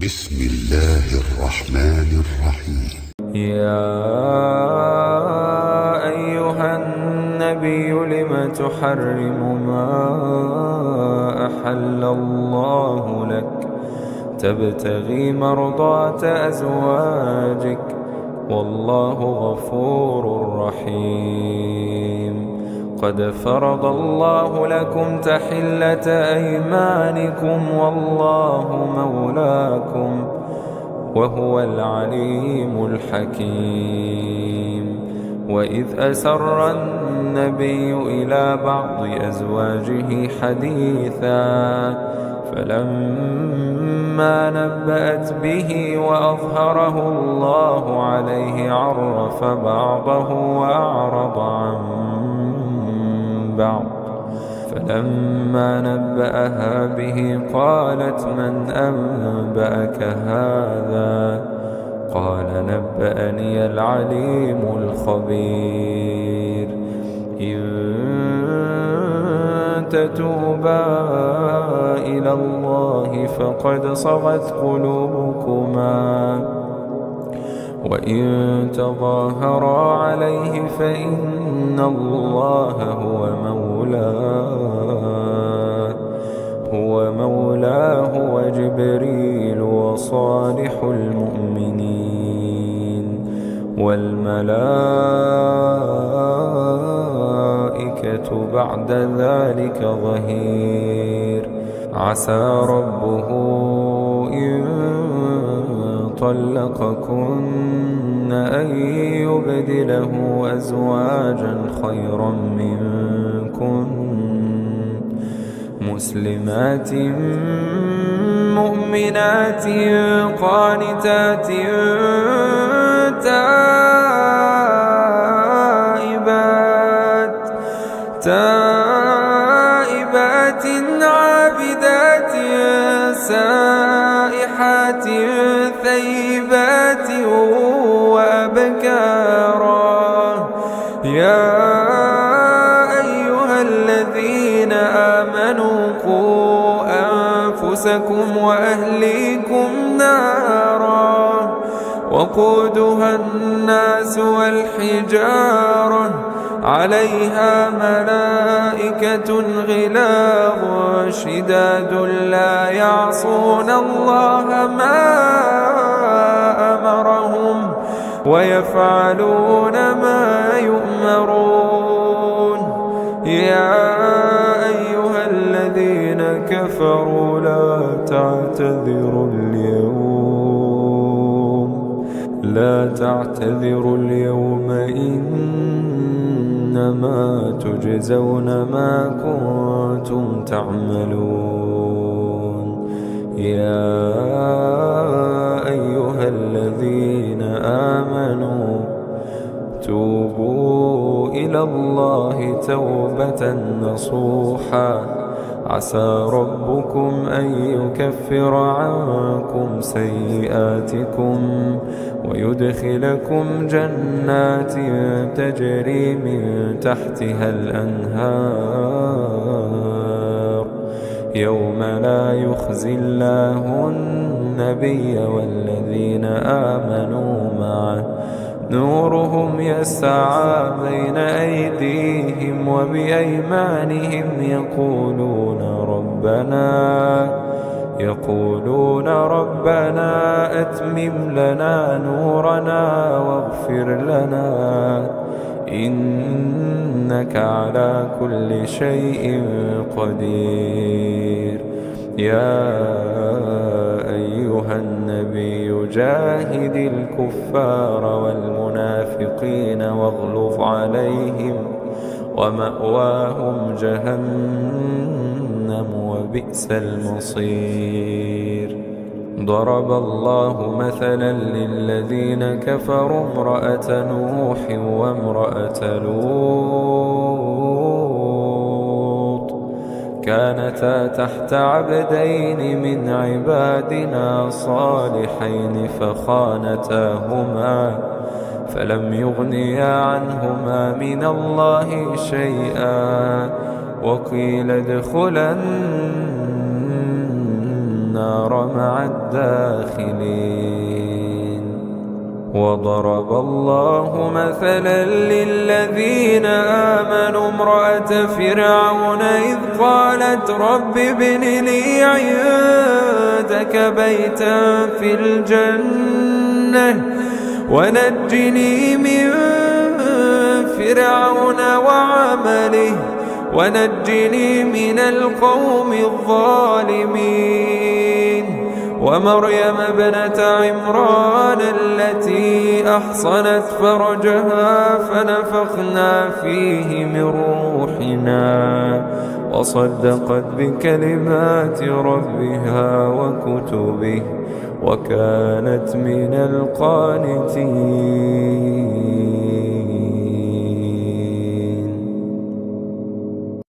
بسم الله الرحمن الرحيم. يا أيها النبي لم تحرم ما أحل الله لك تبتغي مرضات أزواجك والله غفور رحيم. قد فرض الله لكم تحلة أيمانكم والله مولاكم وهو العليم الحكيم. وإذ أسر النبي إلى بعض أزواجه حديثا فلما نبأت به وأظهره الله عليه عرف بعضه وأعرض عن بعض. فلما نبأها به قالت من أنبأك هذا؟ قال نبأني العليم الخبير. إن تتوبا إلى الله فقد صغت قلوبكما وإن تظاهرا عليه فإن الله هو مولاه وجبريل وصالح المؤمنين والملائكة بعد ذلك ظهير. عسى ربه إن طلقكن أن يبدله أزواجا خيرا منكن مسلمات مؤمنات قانتات تائبات عابدات سائحات ثيبات وأبكارا. يا أيها الذين آمنوا قوا أنفسكم وأهليكم نارا وقودها الناس والحجارة عليها ملائكة غلاظ شداد لا يعصون الله ما أمرهم ويفعلون ما يؤمرون. يا أيها الذين كفروا لا تعتذروا اليوم إنما تجزون ما كنتم تعملون. يا أيها الذين آمنوا توبوا إلى الله توبة نصوحا عسى ربكم أن يكفر عنكم سيئاتكم ويدخلكم جنات تجري من تحتها الأنهار يوم لا يخزي الله النبي والذين آمنوا معه نورهم يسعى بين أيديهم وبأيمانهم يقولون ربنا أتمم لنا نورنا واغفر لنا إنك على كل شيء قدير. يا أيها النبي جاهد الكفار والمنافقين واغلظ عليهم ومأواهم جهنم وبئس المصير. ضرب الله مثلا للذين كفروا امرأة نوح وامرأة لوط كانتا تحت عبدين من عبادنا صالحين فخانتاهما فلم يغنيا عنهما من الله شيئا وقيل ادخلا النار مع الداخلين. وضرب الله مثلا للذين آمنوا امرأة فرعون إذ قالت رب ابن لي عندك بيتا في الجنة ونجني من فرعون وعمله ونجني من القوم الظالمين. ومريم ابنة عمران التي أحصنت فرجها فنفخنا فيه من روحنا وصدقت بكلمات ربها وكتبه وكانت من القانتين.